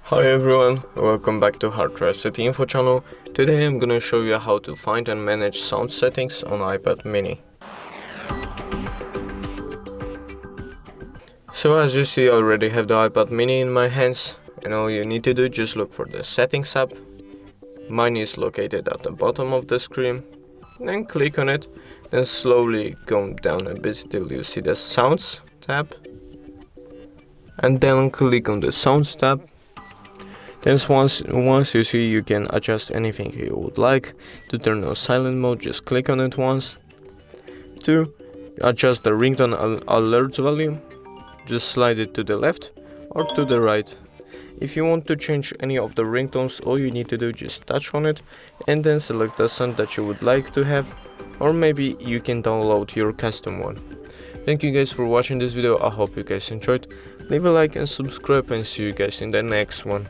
Hi everyone, welcome back to HardReset.Info channel. Today I'm gonna show you how to find and manage sound settings on iPad mini. So as you see, I already have the iPad mini in my hands, and all you need to do is just look for the settings app. Mine is located at the bottom of the screen. Then click on it, then slowly go down a bit till you see the sounds tab, and then click on the sounds tab. Then once you see, you can adjust anything you would like. To turn on silent mode, just click on it once. To adjust the ringtone alert volume, just slide it to the left or to the right. If you want to change any of the ringtones, all you need to do is just touch on it and then select the sound that you would like to have, or maybe you can download your custom one. Thank you guys for watching this video. I hope you guys enjoyed. Leave a like and subscribe, and see you guys in the next one.